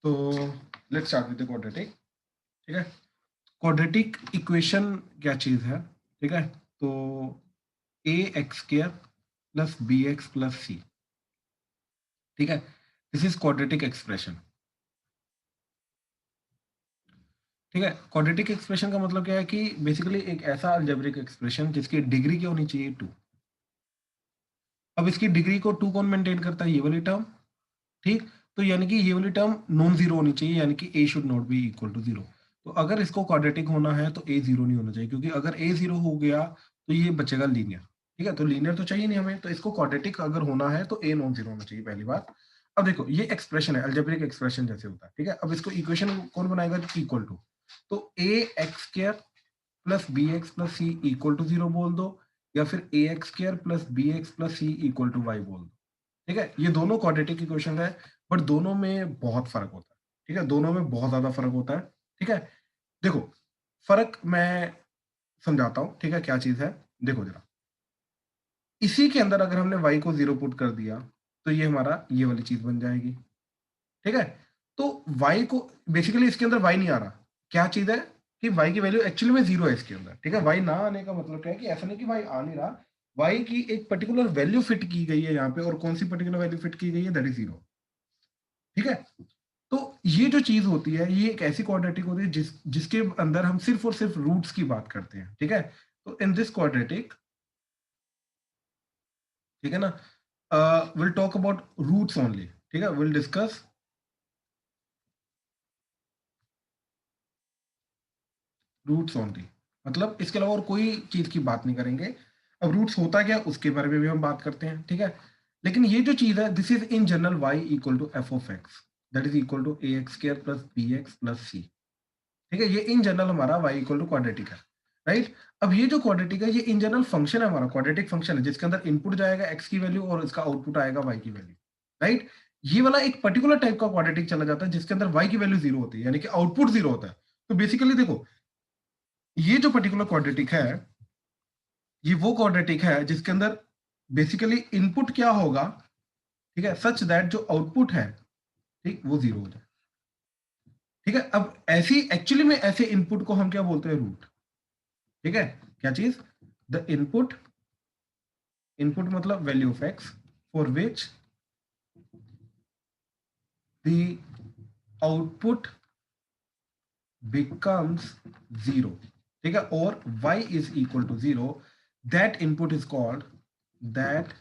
तो let's start with the quadratic. ठीक है, क्वाड्रेटिक इक्वेशन क्या चीज है? ठीक है, तो a x square plus B x plus c. ठीक है, दिस इज क्वाड्रेटिक एक्सप्रेशन। ठीक है, क्वाड्रेटिक एक्सप्रेशन का मतलब क्या है कि बेसिकली एक ऐसा अलजेब्रिक एक्सप्रेशन जिसकी डिग्री क्या होनी चाहिए? 2। अब इसकी डिग्री को 2 कौन मेंटेन करता है? ये वाली टर्म। ठीक, तो यानी कि ये वाली टर्म नॉन जीरो होनी चाहिए, यानी कि a should not be equal to zero. तो अगर इसको क्वाड्रेटिक होना है तो ए जीरो नहीं होना चाहिए, क्योंकि अगर ए जीरो हो गया तो ये बचेगा लीनियर। ठीक है, तो लीनियर तो चाहिए नहीं हमें, तो इसको क्वाड्रेटिक अगर होना है तो ए नॉन जीरो होना चाहिए, पहली बात। अब देखो, ये एक्सप्रेशन है, अलजेब्रिक एक्सप्रेशन जैसे होता है। ठीक है, अब इसको इक्वेशन कौन बनाएगा? इक्वल टू, तो a x square plus B x plus C equal to zero बोल दो, या फिर a x square plus B x plus C equal to y बोल दो। ठीक है, ये दोनों क्वाड्रेटिक इक्वेशन है, बट दोनों में बहुत फर्क होता है। ठीक है, दोनों में बहुत ज्यादा फर्क होता है। ठीक है, देखो फर्क मैं समझाता हूं। ठीक है, क्या चीज है, देखो जरा। इसी के अंदर अगर हमने y को 0 पुट कर दिया तो ये हमारा ये वाली चीज बन जाएगी। ठीक है, तो y को बेसिकली इसके अंदर y नहीं आ रहा। क्या चीज है कि y की वैल्यू एक्चुअली में 0 है इसके अंदर। ठीक है, y ना आने का मतलब क्या है कि ऐसा नहीं कि y आ नहीं रहा, y की एक पर्टिकुलर वैल्यू फिट की गई है यहाँ पे, और कौन सी पर्टिकुलर वैल्यू फिट की गई है? That is 0। ठीक है, तो ये जो चीज होती है ये एक ऐसी क्वाड्रेटिक होती है जिसके अंदर हम सिर्फ और सिर्फ रूट्स की बात करते हैं। ठीक है, तो इन दिस क्वाड्रेटिक, ठीक है ना, will talk about roots only. ठीक है, विल डिस्कस रूट्स ओनली, मतलब इसके अलावा और कोई चीज की बात नहीं करेंगे। अब रूट्स होता क्या उसके बारे में भी हम बात करते हैं। ठीक है, लेकिन ये जो चीज है, this is in general y equal to f of x, that is equal to a x square plus B x plus c. ठीक है, ये इन जनरल हमारा y इक्वल टू क्वाड्रेटिक है। राइट, अब ये जो क्वाड्रेटिक है ये इन जनरल फंक्शन है, हमारा क्वाड्रेटिक फंक्शन है, जिसके अंदर इनपुट जाएगा x की वैल्यू और इसका आउटपुट आएगा y की वैल्यू। राइट, ये वाला एक पर्टिकुलर टाइप का क्वाड्रेटिक चला जाता है जिसके अंदर y की वैल्यू 0 होती है, यानी कि आउटपुट 0 होता है। तो बेसिकली देखो, ये जो पर्टिकुलर क्वाड्रेटिक है, ये वो क्वाड्रेटिक है जिसके अंदर बेसिकली इनपुट क्या होगा? ठीक है, सच दैट जो आउटपुट है, ठीक, वो 0 हो जाए। ठीक है, अब ऐसी एक्चुअली में ऐसे इनपुट को हम क्या बोलते हैं? रूट। ठीक है, क्या चीज? द इनपुट, इनपुट मतलब value of x for which the output becomes 0। ठीक है, और y is equal to 0, that input is called, that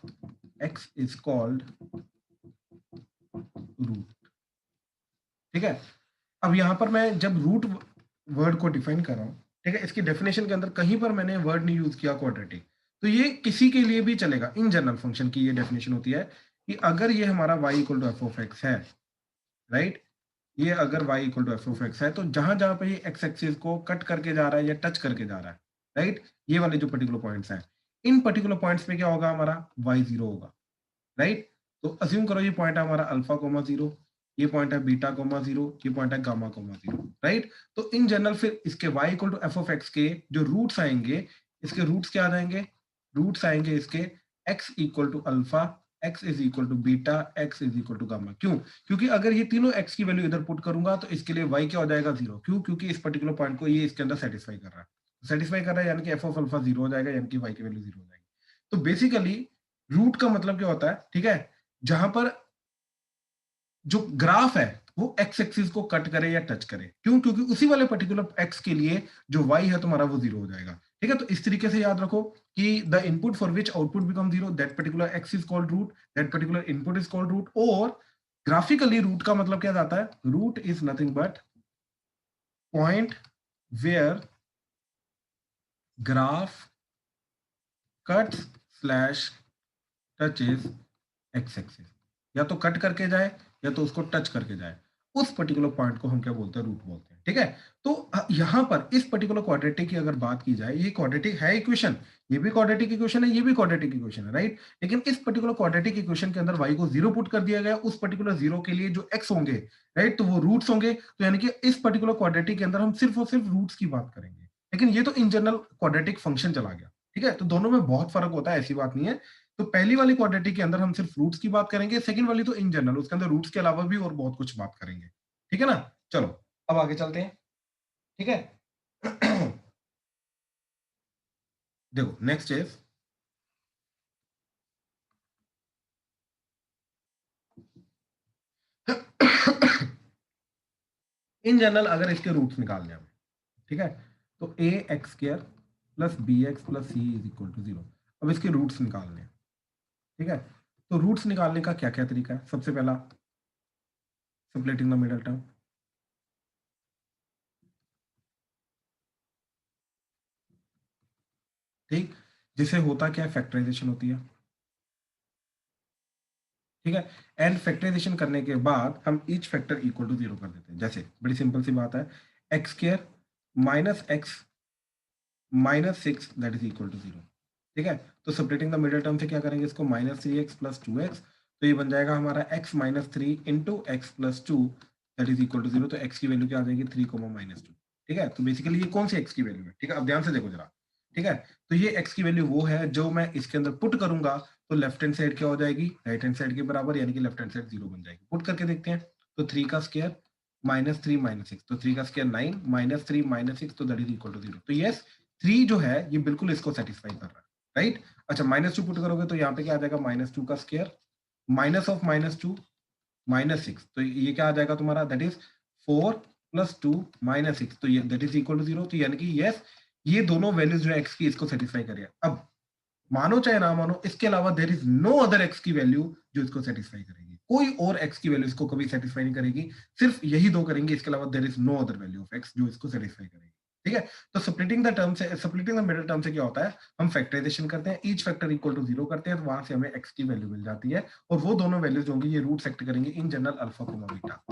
x is called root. ठीक है, अब यहां पर मैं जब रूट वर्ड को डिफाइन कर रहा हूं, ठीक है, इसकी डेफिनेशन के अंदर कहीं पर मैंने वर्ड नहीं यूज किया क्वाड्रेटिक, तो ये किसी के लिए भी चलेगा। इन जनरल फंक्शन की ये डेफिनेशन होती है कि अगर ये हमारा y equal to f of x है, राइट, ये अगर y equal to f of x है, तो जहां जहां पे ये एक्स एक्सिस को कट करके जा रहा है या टच करके जा रहा है, राइट, ये वाले जो पर्टिकुलर पॉइंट्स हैं, इन पर्टिकुलर पॉइंट्स पे क्या होगा? हमारा y 0 होगा। राइट, तो अज्यूम करो ये पॉइंट है हमारा अल्फा कोमा 0, ये पॉइंट है बीटा कोमा 0, ये पॉइंट है गामा कोमा 0। राइट, तो इन जनरल फिर इसके y equal to f of x के जो रूट्स आएंगे, इसके रूट्स क्या आ जाएंगे? रूट्स आएंगे इसके x equal to alpha, x is equal to beta, x is equal to gamma. क्यों? क्योंकि अगर ये तीनों x की वैल्यू इधर पुट करूंगा तो इसके लिए y क्या हो जाएगा? 0। क्यों? क्योंकि इस पर्टिकुलर पॉइंट को ये इसके अंदर सेटिस्फाई कर रहा है, सेटिस्फाई कर रहा है, यानी कि एफ ऑफ अल्फा 0 हो जाएगा, यानी कि y की वैल्यू 0 हो जाएगी। तो बेसिकली रूट का मतलब क्या होता है? ठीक है, जहां पर जो ग्राफ है वो एक्स एक्सिस को कट करे या टच करे। क्यों? क्योंकि उसी वाले पर्टिकुलर एक्स के लिए जो वाई है तुम्हारा वो 0 हो जाएगा। ठीक है, तो इस तरीके से याद रखो कि the input for which output become 0, that particular x is called root, that particular input is called root. और ग्राफिकली रूट का मतलब क्या जाता है? Root is nothing but point where graph cuts slash touches x axis, या तो cut करके जाए या तो उसको टच करके जाए, उस पर्टिकुलर पॉइंट को हम क्या बोलते हैं? रूट बोलते हैं। ठीक है, तो यहां पर इस पर्टिकुलर क्वाड्रेटिक की अगर बात की जाए, ये क्वाड्रेटिक है इक्वेशन, ये भी क्वाड्रेटिक इक्वेशन है, ये भी क्वाड्रेटिक इक्वेशन है, राइट, लेकिन इस पर्टिकुलर क्वाड्रेटिक इक्वेशन के अंदर y को 0 पुट कर दिया गया, उस पर्टिकुलर 0 के लिए जो x होंगे, राइट, तो वो रूट्स होंगे। तो यानी कि इस पर्टिकुलर क्वाड्रेटिक के अंदर हम सिर्फ और सिर्फ रूट्स की बात करेंगे, लेकिन ये तो इन जनरल क्वाड्रेटिक फंक्शन चला गया। ठीक है, तो दोनों में बहुत फर्क होता है, ऐसी बात नहीं है। तो पहली वाली क्वाड्रेटिक के अंदर हम सिर्फ रूट्स की बात करेंगे, सेकंड वाली तो इन जनरल, उसके अंदर रूट्स के अलावा भी और बहुत कुछ बात करेंगे। ठीक है ना। चलो अब आगे चलते हैं, ठीक है। देखो नेक्स्ट इज इन जनरल अगर इसके रूट्स निकालने हैं, ठीक है, तो a x square plus B x plus c is equal to 0। अब इसके रूट्स निकालने हैं, ठीक है। तो रूट्स निकालने का क्या क्या तरीका है? सबसे पहला स्प्लिटिंग द मिडल टर्म, ठीक, जिसे होता क्या है, फैक्टराइजेशन होती है, ठीक है। एंड फैक्टराइजेशन करने के बाद हम ईच फैक्टर इक्वल टू 0 कर देते हैं। जैसे बड़ी सिंपल सी बात है, x square minus x minus 6 that is equal to 0, ठीक है। तो सपरेटिंग द मिडिल टर्म से क्या करेंगे, इसको माइनस 3x प्लस 2x, तो ये बन जाएगा हमारा x minus 3 into x plus 2 that is equal to 0। तो x की वैल्यू क्या आ जाएगी, 3 माइनस 2, ठीक है। तो बेसिकली ये कौन सी x की वैल्यू है, ठीक है। अब ध्यान से देखो जरा, ठीक है। तो ये x की वैल्यू वो है जो मैं इसके अंदर पुट करूंगा, तो लेफ्ट हैंड साइड क्या हो जाएगी, राइट हैंड साइड के बराबर, यानी कि लेफ्ट हैंड साइड 0 बन जाएगी। पुट करके देखते हैं, तो 3 का स्क्वायर माइनस 3 माइनस 6, तो 3 का स्क्वायर 9 माइनस 3 माइनस 6, तो दैट इज इक्वल टू 0। तो यस 3 जो है ये बिल्कुल इसको सेटिस्फाई कर रहा है, राइट। अच्छा माइनस 2 पुट करोगे तो यहाँ पे क्या आ जाएगा, माइनस 2 का square minus of minus 2 minus 6, तो ये क्या आ जाएगा तुम्हारा, दैट इज 4 प्लस 2 माइनस 6, तो ये दैट इज इक्वल टू 0। तो यानी कि यस ये दोनों वैल्यूज जो है एक्स की इसको सेटिस्फाई करेगा। अब मानो चाहे ना मानो, इसके अलावा there is no other x की वैल्यू जो इसको सेटिस्फाई करेगी, कोई और एक्स की वैल्यू इसको कभी सेटिस्फाई नहीं करेगी, सिर्फ यही दो करेंगे, इसके अलावा there is no other value of x जो इसको सेटिस्फाई करेगी, ठीक है। तो स्प्लिटिंग द टर्म से, स्प्लिटिंग द मिडिल टर्म से क्या होता है, हम फैक्टराइजेशन करते हैं, ईच फैक्टर इक्वल टू 0 करते हैं, तो वहां से हमें एक्स की वैल्यू मिल जाती है, और वो दोनों वैल्यूज होंगी, ये रूट सेक्ट करेंगे in general alpha comma beta.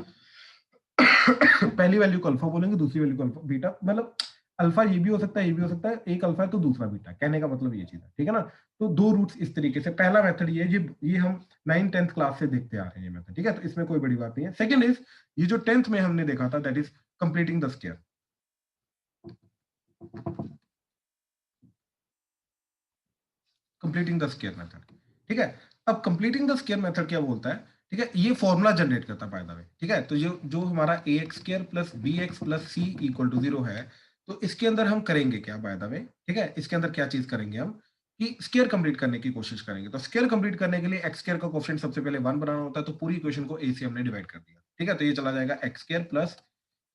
पहली वैल्यू को अल्फा बोलेंगे, दूसरी वैल्यू को अल्फा बीटा, मतलब अल्फा ये भी हो सकता है, ये भी हो सकता है, एक अल्फा है तो दूसरा बीटा, कहने का मतलब ये चीज है, ठीक है ना। तो दो रूट्स इस तरीके से, पहला मेथड ये हम 9th 10th क्लास से देखते आ रहे हैं ये मेथड, ठीक है। तो इसमें कोई बड़ी बात नहीं है। सेकंड इज ये जो 10th में हमने देखा था, that is completing the square, completing the square method, ठीक है। अब कंप्लीटिंग द स्क्वायर मेथड क्या बोलता है, ठीक है, ये फॉर्मूला जनरेट करता है बाय द वे, ठीक है। तो जो जो हमारा a x square plus B x plus C equal to 0 है, तो इसके अंदर हम करेंगे क्या बाय द वे, ठीक है, इसके अंदर क्या चीज करेंगे हम, कि स्क्वायर कंप्लीट करने की कोशिश करेंगे। तो स्क्वायर कंप्लीट करने के लिए एक्स स्क्वायर का कोएफिशिएंट सबसे पहले 1 बनाना होता है, तो पूरी इक्वेशन को ए से हमने डिवाइड कर दिया, ठीक है। तो ये चला जाएगा x square plus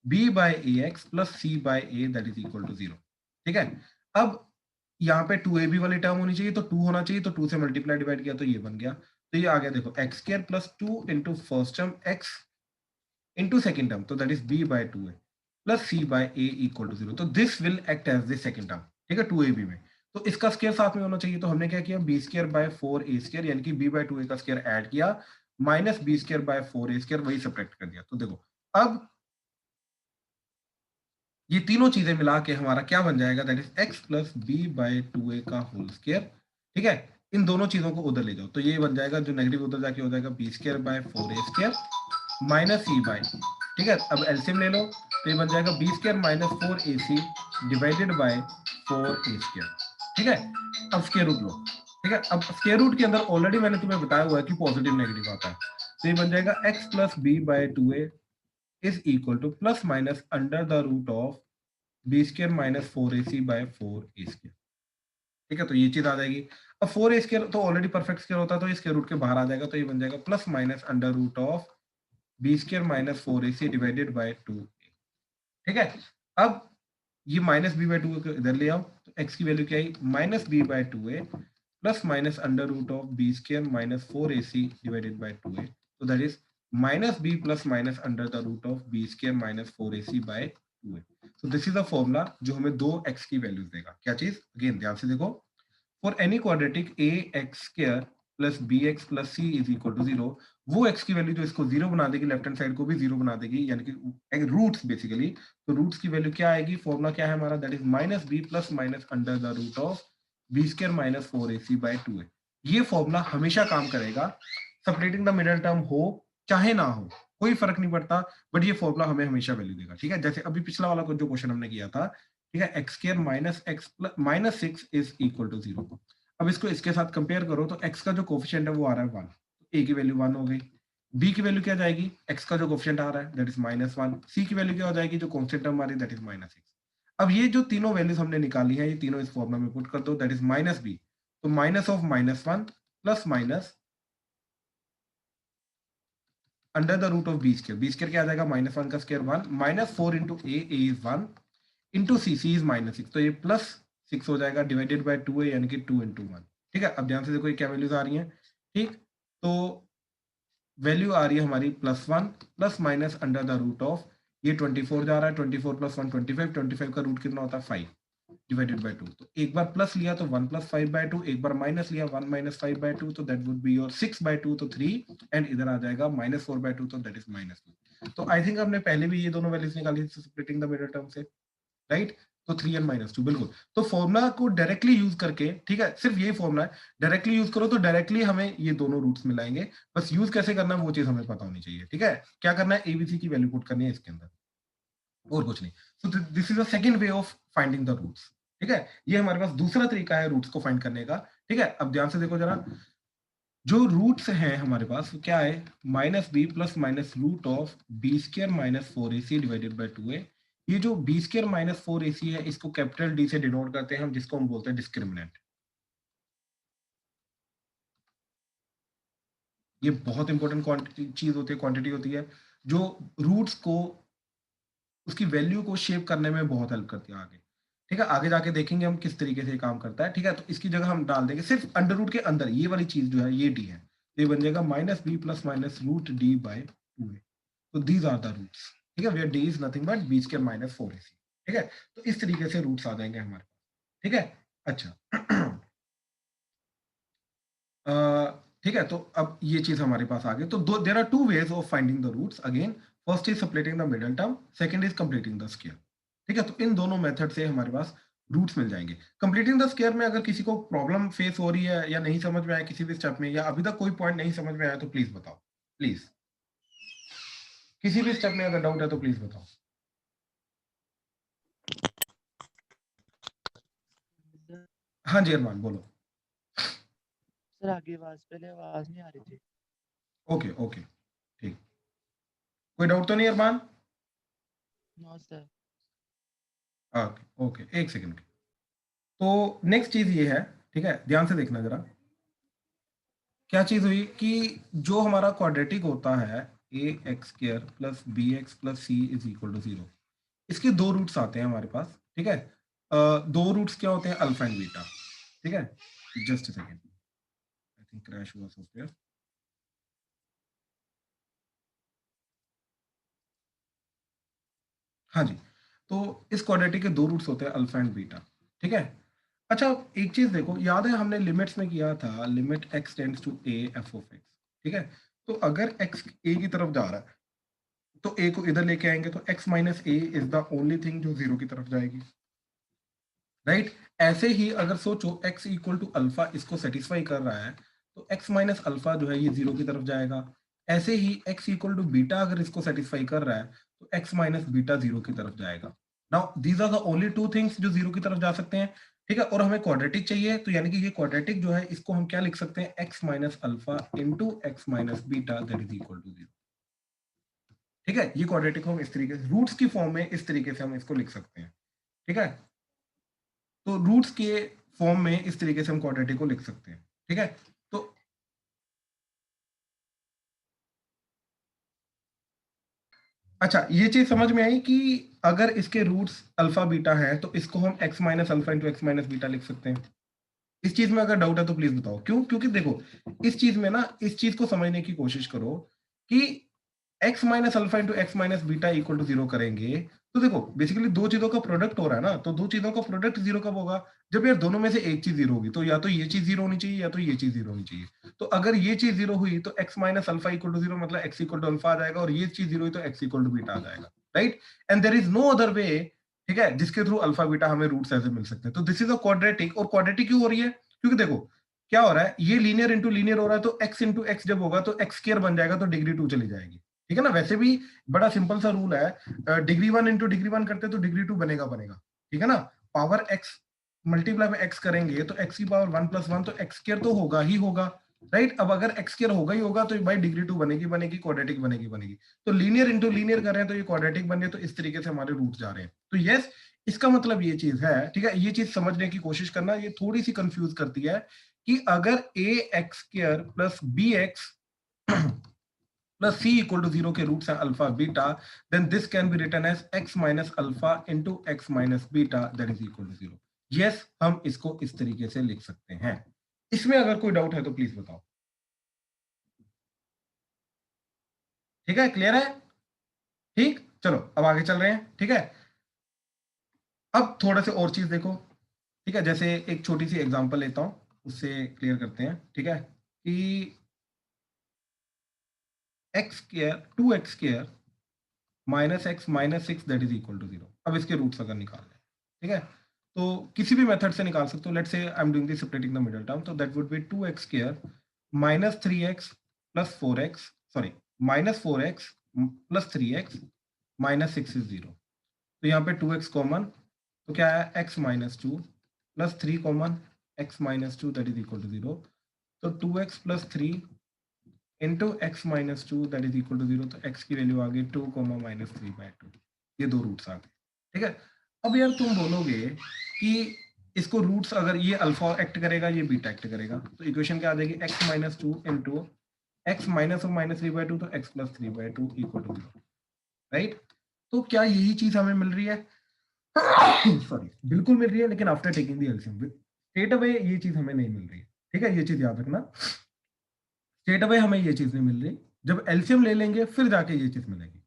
B by A x plus C by a that is equal to 0, ठीक है। अब यहाँ पे 2ab वाली टर्म होनी चाहिए, तो 2 होना चाहिए, तो 2 से मल्टीप्लाई डिवाइड किया तो ये बन गया। तो ये आ गया, देखो x square plus 2 into first term x into second term, तो that is b by 2a plus c by a equal to 0। तो this will act as the second term, ठीक है, 2ab में। तो इसका स्क्वायर साथ में होना चाहिए, तो हमने क्या किया, b square by 4a square, यानी कि b बाय 2a का स्क्वायर ऐड किया, minus b square by 4a square, वही सब्ट्रैक्ट कर दिया। तो देखो अब ये तीनों चीजें मिला के हमारा क्या बन जाएगा, that is x plus B by 2a का होल स्क्वायर, ठीक है। इन दोनों चीजों को उधर ले जाओ, तो ये बन जाएगा, जो नेगेटिव उधर जाके हो जाएगा b square by 4a square minus c by, ठीक है। अब एलसीएम ले लो, तो ये बन जाएगा b square minus 4ac divided by 4a square, ठीक है। अब स्क्वायर रूट लो, ठीक है। अब स्क्वायर रूट के अंदर ऑलरेडी मैंने तुम्हें बताया हुआ है कि पॉजिटिव नेगेटिव आता है, तो ये बन जाएगा x plus B by 2a is equal to plus minus under the root of b square minus 4ac by 4a square, ठीक है। तो ये चीज आ जाएगी। अब 4a स्क्र तो ऑलरेडी परफेक्ट स्क्वायर होता है, तो इसके रूट के बाहर आ जाएगा, तो ये बन जाएगा plus minus under root of b square minus 4ac divided by 2a, ठीक है। अब ये माइनस बी बाय 2 को इधर ले आओ, तो एक्स की वैल्यू क्या आई, minus B by 2a plus minus under root of b square minus 4ac divided by 2a, तो that is minus b plus minus under the root of b square minus 4ac by 2a। So this is a formula जो हमें दो x की values देगा। क्या चीज, again ध्यान से देखो, for any quadratic a x square plus B x plus c is equal to 0, वो x की वैल्यू जो इसको 0 बना देगी, लेफ्ट हैंड साइड को भी 0 बना देगी, यानी कि रूट्स बेसिकली। तो रूट्स की वैल्यू क्या आएगी, फॉर्मूला क्या है हमारा, that is minus b plus minus under the root of b square minus 4ac by 2a। ये फॉर्मूला हमेशा काम करेगा, सेपरेटिंग द मिडिल टर्म हो चाहे ना हो, कोई फर्क नहीं पड़ता, बट ये फॉर्मूला हमें हमेशा वैल्यू देगा, ठीक है। जैसे अभी पिछला वाला जो क्वेश्चन हमने किया था, ठीक है, x square minus x plus minus 6 is equal to 0। अब इसको इसके साथ कंपेयर करो, तो एक्स का जो कोफिशिएंट है वो आ रहा है 1, ए की वैल्यू 1 हो गई, b की वैल्यू क्या जाएगी, x का जो कोफिशिएंट आ रहा है दैट इज -1, c की वैल्यू क्या हो जाएगी, जो कांस्टेंट टर्म आ रही है दैट इज -6। अब ये जो तीनों वैल्यूज हमने निकाली है, ये तीनों इस फॉर्मूला में पुट कर दो, दैट इज -b, तो minus of -1 plus minus under the root of b square क्या आ जाएगा, -1 का square 1, -4 into a is 1 into c is -6, तो ये +6 हो जाएगा डिवाइडेड बाय 2a, यानी कि 2 इंटू 1। ठीक है, अब ध्यान से देखो ये क्या वैल्यूज आ रही हैं। ठीक, तो वैल्यू आ रही है हमारी +1 plus minus under the root of, ये 24 जा रहा है, 24 प्लस 1 25, 25 का रूट कितना होता है 5 डिवाइडेड बाय 2, तो एक बार प्लस लिया तो 1 प्लस 5/2, एक बार माइनस लिया 1 माइनस 5/2, तो दैट वुड बी योर 6/2, तो 3, एंड इधर आ जाएगा -4/2, तो दैट इज -2। तो आई थिंक हमने पहले भी ये दोनों वैल्यूज निकाली थी स्प्लिटिंग द मिडिल टर्म से, राइट। तो 3 एंड -2 बिल्कुल। तो फॉर्मूला को डायरेक्टली यूज करके, ठीक है, सिर्फ यही फॉर्मूला है, डायरेक्टली यूज करो तो डायरेक्टली हमें ये दोनों रूट्स मिलाएंगे। बस यूज कैसे करना है वो चीज हमें पता होनी चाहिए। ठीक है, क्या करना है, एबीसी की वैल्यू पुट करनी है इसके अंदर, और कुछ नहीं। So this is the second way of finding the roots. ठीक है, ये हमारे पास दूसरा तरीका है रूट्स को फाइंड करने का। ठीक है, अब ध्यान से देखो जरा, जो रूट्स हैं हमारे पास क्या है, -b plus minus root of b square -4ac divided by 2a। ये जो बी स्क्र -4ac है, इसको कैपिटल डी से डिनोट करते हैं हम, जिसको हम बोलते हैं डिस्क्रिमिनेंट। ये बहुत इंपॉर्टेंट चीज होती है, क्वांटिटी होती है, जो रूट्स को, उसकी वैल्यू को शेप करने में बहुत हेल्प करती है आगे। ठीक है, आगे जाके देखेंगे हम किस तरीके से ये काम करता है। ठीक है, तो इसकी जगह हम डाल देंगे सिर्फ अंडर रूट के अंदर ये वाली चीज जो है, ये डी है, तो ये बन जाएगा -b plus minus root D by 2a। तो दीज आर द रूट्स। ठीक है, where D is nothing but b square -4ac। ठीक है, तो इस तरीके से रूट्स आ जाएंगे हमारे पास। ठीक है, अच्छा ठीक है, तो अब ये चीज हमारे पास आ गई। तो there are two ways of finding the roots again. First is splitting the middle term, second is completing the square. ठीक है, तो इन दोनों मेथड से हमारे पास रूट्स मिल जाएंगे। कंप्लीटिंग द स्क्वायर में अगर किसी को प्रॉब्लम फेस हो रही है या नहीं समझ में आया किसी भी स्टेप में, या अभी तक कोई पॉइंट नहीं समझ में आया, तो प्लीज बताओ, प्लीज। किसी भी स्टेप में अगर डाउट है तो प्लीज बताओ। हाँ जी अरमान बोलो। सर आगे पहले आवाज नहीं आ रही थी। ओके ओके, ठीक, कोई डाउट तो नहीं Arman? No sir. Okay okay, एक सेकंड। तो नेक्स्ट चीज ये है, ठीक है, ध्यान से देखना जरा, क्या चीज हुई कि जो हमारा क्वाड्रेटिक होता है a x square plus B x plus c is equal to 0, इसके दो रूट्स आते हैं हमारे पास। ठीक है, दो रूट्स क्या होते हैं, अल्फा एंड बीटा। ठीक है, just a second, I think crash हुआ सॉफ्टवेयर। हाँ जी, तो इस क्वाड्रेटिक के दो रूट्स होते हैं अल्फा एंड बीटा। ठीक है, अच्छा एक चीज देखो, याद है हमने लिमिट्स में किया था, limit x tends to a f of x. ठीक है, तो अगर एक्स ए की तरफ जा रहा है तो ए को इधर लेके आएंगे, तो x minus A is the only thing जो 0 की तरफ जाएगी, राइट। ऐसे ही अगर सोचो x इक्वल टू अल्फा इसको सेटिस्फाई कर रहा है, तो x माइनस अल्फा जो है ये 0 की तरफ जाएगा। ऐसे ही x इक्वल टू बीटा अगर इसको सेटिस्फाई कर रहा है, तो x माइनस बीटा 0 की तरफ जाएगा। Now these are the only two things जो 0 की तरफ जा सकते हैं। ठीक है, और हमें क्वाड्रेटिक चाहिए, तो यानी कि ये क्वाड्रेटिक जो है इसको हम क्या लिख सकते हैं, x minus alpha into x minus beta that is equal to 0। ठीक है, ये क्वाड्रेटिक हम इस तरीके से रूट्स की फॉर्म में इस तरीके से हम इसको लिख सकते हैं। ठीक है, तो रूट्स के फॉर्म में इस तरीके से हम क्वाड्रेटिक को लिख सकते हैं। ठीक है, तो अच्छा ये चीज समझ में आई कि अगर इसके रूट्स अल्फा बीटा है तो इसको हम x minus alpha into x minus beta लिख सकते हैं। इस चीज में अगर डाउट है तो प्लीज बताओ, क्यों? क्योंकि देखो इस चीज में ना, इस चीज को समझने की कोशिश करो कि x minus alpha into x minus beta equal to 0 करेंगे, तो देखो बेसिकली दो चीजों का प्रोडक्ट हो रहा है ना, तो दो चीजों का प्रोडक्ट 0 कब होगा, जब यार दोनों में से एक चीज 0 होगी। तो या तो ये चीज 0 होनी चाहिए या तो ये चीज 0 होनी चाहिए। तो अगर ये चीज 0 हुई तो x minus alpha equal to 0 मतलब x इक्वल टू अल्फा आ जाएगा, और ये चीज 0 हुई तो x इक्वल टू बीटा आ जाएगा, right. And there is no other way, ठीक है, जिसके थ्रू अल्फा बीटा हमें रूट्स ऐसे मिल सकते हैं। तो दिस इज अ क्वाड्रेटिक। और क्वाड्रेटिक क्यों हो रही है, क्योंकि देखो क्या हो रहा है, ये लीनियर इंटू लीनियर हो रहा है, तो x इंटू एक्स जब होगा तो एक्स स्क्वायर बन जाएगा, तो डिग्री 2 चली जाएगी। ठीक है ना, वैसे भी बड़ा सिंपल सा रूल है, डिग्री 1 इंटू डिग्री 1 करते तो डिग्री 2 बनेगा बनेगा। ठीक है ना, पावर x मल्टीप्लाई में x करेंगे तो x की पावर 1 प्लस 1, तो एक्स स्क्वायर तो होगा ही होगा। राइट। अब अगर एक्स स्क्वायर होगा ही होगा तो भाई डिग्री 2 बनेगी, क्वाड्रेटिक बनेगी। तो लीनियर इंटू लीनियर कर रहे हैं तो ये क्वाड्रेटिक बन रहे हैं, तो इस तरीके से हमारे रूट जा रहे हैं। तो यस, इसका मतलब ये चीज है, ठीक है। ये चीज समझने की कोशिश करना, ये थोड़ी सी कंफ्यूज करती है कि अगर a x square plus B x plus c equal to 0 के रूट्स हैं alpha beta, then this can be written as x minus alpha into x minus beta that is equal to 0. yes, हम इसको इस तरीके से लिख सकते हैं। इसमें अगर कोई डाउट है तो प्लीज बताओ। ठीक है, क्लियर है? ठीक, चलो अब आगे चल रहे हैं। ठीक है, अब थोड़ा से और चीज देखो। ठीक है, जैसे एक छोटी सी एग्जांपल लेता हूं, उससे क्लियर करते हैं। ठीक है, कि x square 2x square minus x minus 6 that is equal to 0। अब इसके रूट्स अगर निकालने हैं, ठीक है, तो किसी भी मेथड से निकाल सकते हो। Let's say I am doing this separating the middle term, तो that would be 2x square minus 3x plus 4x, sorry, minus 4x plus 3x minus 6 is 0। तो यहाँ पे 2x कॉमन, तो क्या है, x minus 2 plus 3 common, x minus 2 that is equal to 0। तो 2x plus 3 into x minus 2 that is equal to 0। तो x की value आ गई 2 माइनस 3/2। ये दो रूट्स आ गए। ठीक है, अब यार तुम बोलोगे कि इसको रूट्स, अगर ये अल्फा एक्ट करेगा, ये बीटा एक्ट करेगा, तो इक्वेशन क्या आ जाएगी, x minus 2 into x minus minus 3/2, तो x plus 3/2 equal to 0। Right, तो क्या यही चीज हमें मिल रही है? सॉरी, बिल्कुल मिल रही है, लेकिन after taking the LCM straight away ये चीज हमें नहीं मिल रही है। ठीक है, ये चीज याद रखना, स्ट्रेट अवे हमें ये चीज नहीं मिल रही, जब एलसीएम ले लेंगे फिर जाके ये चीज मिलेगी।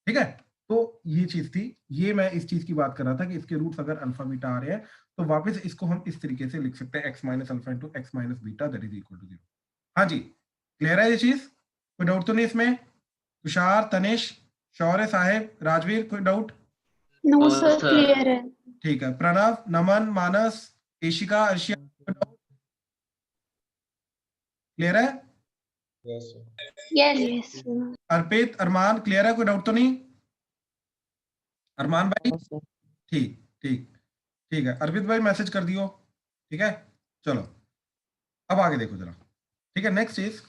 ठीक है, तो ये चीज थी, ये मैं इस चीज की बात कर रहा था कि इसके रूट्स अगर अल्फा बीटा आ रहे हैं तो वापस इसको हम इस तरीके से लिख सकते हैं, x minus alpha into x minus beta that is equal to 0। हाँ जी, क्लियर है ये चीज? कोई डाउट तो नहीं इसमें? तुषार, तनिष, शौर्य साहेब, राजवीर, कोई डाउट? नो सर, क्लियर है। ठीक है, प्रणव, नमन, मानस, ईशिका, अर्शिया, क्लियर है? यस अर्पित, अरमान, क्लियर है? कोई डाउट तो नहीं? अरमान भाई, हाँ सर। ठीक ठीक ठीक है, अर्पित भाई मैसेज कर दियो। ठीक है, चलो अब आगे देखो जरा। ठीक है, next is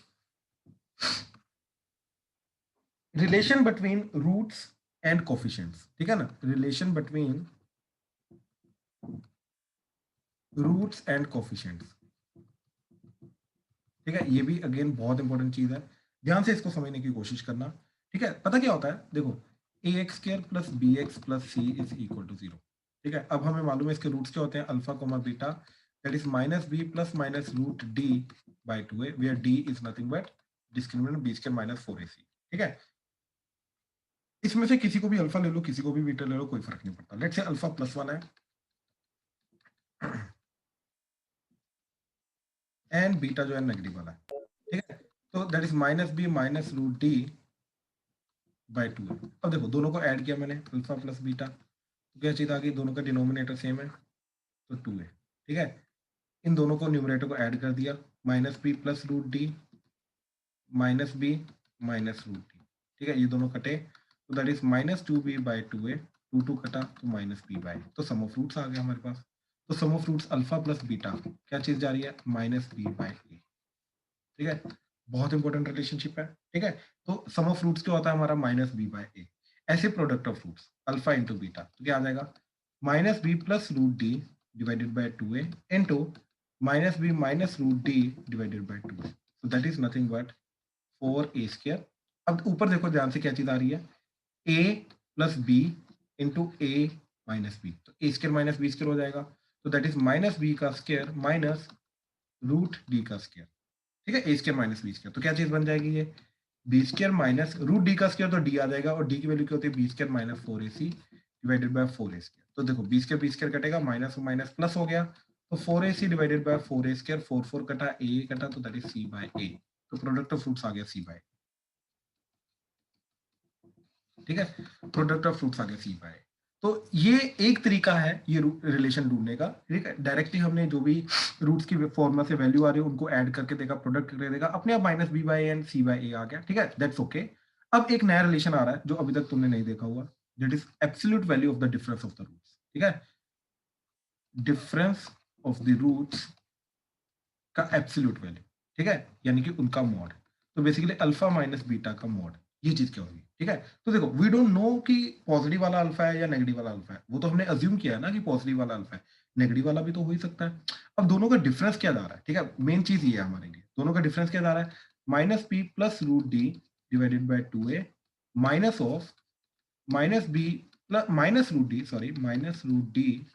relation between roots and coefficients. ठीक है ना, relation between roots and coefficients. ठीक है, ये भी अगेन बहुत इंपॉर्टेंट चीज है, ध्यान से इसको समझने की कोशिश करना। ठीक है, पता क्या होता है, देखो, a x square plus B x plus c is equal to 0। ठीक है, अब हमें मालूम है इसके रूट्स क्या होते हैं, alpha comma beta that is minus b plus minus root D by 2a where D is nothing but discriminant b square minus 4ac। ठीक है, इसमें से किसी को भी अल्फा ले लो, किसी को भी बीटा ले लो, कोई फर्क नहीं पड़ता। लेट्स से अल्फा प्लस 1 है एंड बीटा जो है नेगेटिव वाला है। ठीक है, तो that is minus b minus root D by 2। अब देखो, दोनों को ऐड किया मैंने, अल्फा प्लस बीटा, तो क्या चीज आ गई, दोनों का डिनोमिनेटर सेम है तो 2 है। ठीक है, इन दोनों को न्यूमरेटर को ऐड कर दिया, minus b plus root d minus b minus root d. ठीक है, ये दोनों कटे, तो that is minus 2b by 2a, 2 कटा तो माइनस बी बाई, तो सम ऑफ रूट्स आ गया हमारे पास। तो sum of roots alpha plus beta क्या चीज जा रही है, माइनस बी बाई ए। ठीक है, बहुत इंपॉर्टेंट रिलेशनशिप है। ठीक है, तो सम ऑफ रूट्स क्या होता है हमारा, माइनस बी बाई ए। ऐसे product of roots alpha into beta, तो क्या आ जाएगा, minus b plus root d divided by 2a into minus b minus root d divided by 2a, so that is nothing but 4a square. अब ऊपर देखो ध्यान से, क्या चीज आ रही है, a plus b into a minus b, तो a square minus b square हो जाएगा, तो दैट इज माइनस बी का स्क्वायर माइनस रूट डी का स्क्वायर। ठीक है, a square minus b square, तो क्या चीज बन जाएगी, ये b square minus root d का स्क्वायर, तो डी आ जाएगा, और डी की वैल्यू क्या होती है, b square minus 4ac divided by 4a square. तो देखो, बी स्क्वायर कटेगा, माइनस माइनस प्लस हो गया, तो 4ac divided by 4a square, 4 कटा, a कटा, तो that is c by a। तो प्रोडक्ट ऑफ फ्रूट्स आ गया c बाय। ठीक है, प्रोडक्ट ऑफ फ्रूट्स आ गया c बाय। तो ये एक तरीका है ये रिलेशन ढूंढने का। ठीक है, डायरेक्टली हमने जो भी रूट्स की फॉर्मूला से वैल्यू आ रही है उनको ऐड करके देखा, प्रोडक्ट करके देखा, अपने आप minus b by and c by a आ गया। ठीक है, दैट्स ओके। अब एक नया रिलेशन आ रहा है जो अभी तक तुमने नहीं देखा हुआ, that is absolute value of the difference of the roots. ठीक है, डिफरेंस ऑफ द रूट्स का एब्सोल्यूट वैल्यू। ठीक है, यानी कि उनका मॉड। तो बेसिकली अल्फा माइनस बीटा का मॉड, ये चीज क्या होगी, ठीक है। तो देखो वी डोंट नो कि पॉजिटिव वाला अल्फा है या नेगेटिव वाला अल्फा है, वो तो हमने अज्यूम किया है ना कि पॉजिटिव वाला अल्फा है, नेगेटिव वाला भी तो हो ही सकता है। अब दोनों का डिफरेंस क्या जा रहा है, ठीक है, मेन चीज ये है हमारे लिए, दोनों का डिफरेंस क्या जा रहा है, minus p plus root d divided by 2a minus of minus b plus minus root d, sorry minus root d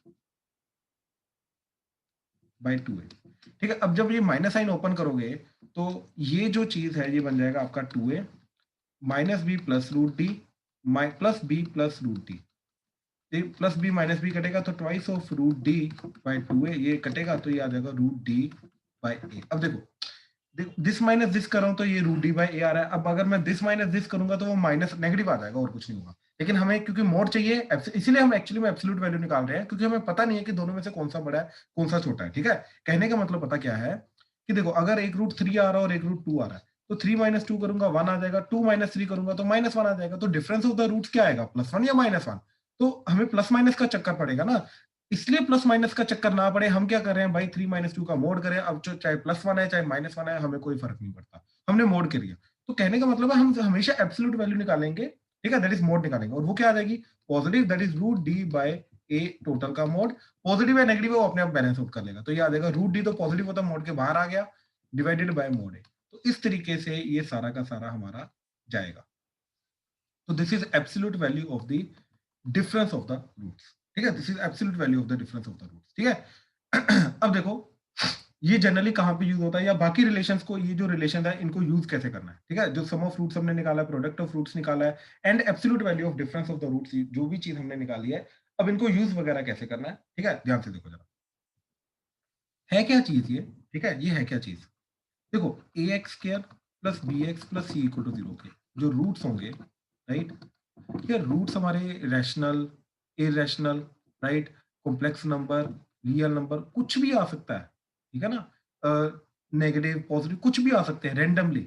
by 2a, ठीक है। अब जब ये माइनस साइन ओपन करोगे तो ये जो चीज है ये बन जाएगा आपका 2a minus b plus root d plus b plus root d, plus b minus b कटेगा तो twice of root d by 2a, ये कटेगा तो ये आ जाएगा रूट डी बाय ए। अब देखो दिस माइनस दिस कर रहा हूं तो ये रूट डी बाय ए आ रहा है। अब अगर मैं दिस माइनस दिस करूंगा तो वो माइनस नेगेटिव आ जाएगा और कुछ नहीं होगा। लेकिन हमें क्योंकि मोड चाहिए इसीलिए हम एक्चुअली में एब्सोल्यूट वैल्यू निकाल रहे हैं, क्योंकि हमें पता नहीं है कि दोनों में से कौन सा बड़ा है कौन सा छोटा है, ठीक है। कहने का मतलब पता क्या है कि देखो अगर एक रूट 3 आ रहा है और एक रूट 2 आ रहा है तो 3 माइनस 2 करूंगा 1 आ जाएगा, 2 माइनस 3 करूंगा तो माइनस 1 आ जाएगा। तो डिफरेंस ऑफ द रूट्स क्या आएगा, प्लस 1 या माइनस 1। तो हमें प्लस माइनस का चक्कर पड़ेगा ना, इसलिए प्लस माइनस का चक्कर ना पड़े हम क्या कर रहे हैं भाई 3 माइनस 2 का मोड करें। अब चाहे प्लस 1 है चाहे माइनस 1 है हमें कोई फर्क नहीं पड़ता, हमने मोड कर लिया। तो कहने का मतलब है हम हमेशा एब्सोल्यूट वैल्यू निकालेंगे, ठीक है, दैट इज मोड निकालेंगे, और वो क्या आ जाएगी positive, that is root d by a total का मोड। पॉजिटिव या नेगेटिव वो अपने आप बैलेंस आउट कर लेगा, तो ये आ जाएगा रूट डी तो पॉजिटिव होता मोड के बाहर आ गया डिवाइडेड बाय मोड ए। तो इस तरीके से ये सारा का सारा हमारा जाएगा। तो this is absolute value of the difference of the roots, ठीक है, this is absolute value of the difference of the roots, ठीक है। अब देखो ये जनरली कहां पे यूज होता है, या बाकी रिलेशंस को, ये जो रिलेशन है इनको यूज कैसे करना है, ठीक है। जो सम ऑफ रूट्स हमने निकाला है, प्रोडक्ट ऑफ रूट्स निकाला है, and absolute value of difference of the roots, जो भी चीज हमने निकाली है, अब इनको यूज वगैरह कैसे करना है, ठीक है। ध्यान से देखो जरा है क्या चीज ये, ठीक है, ये है क्या चीज। देखो a x square plus B x plus C equal to 0 के जो रूट्स होंगे, राइट, ये रूट्स हमारे rational, irrational, right, complex number, real number, कुछ भी आ सकता है, ठीक है ना, नेगेटिव पॉजिटिव कुछ भी आ सकते हैं रेंडमली,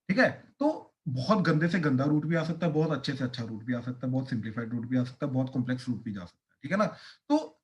ठीक है। तो बहुत गंदे से गंदा रूट भी आ सकता है, बहुत अच्छे से अच्छा रूट भी आ सकता है, बहुत सिंप्लीफाइड रूट भी आ सकता है, बहुत कॉम्प्लेक्स रूट भी जा सकता है, ठीक है ना। तो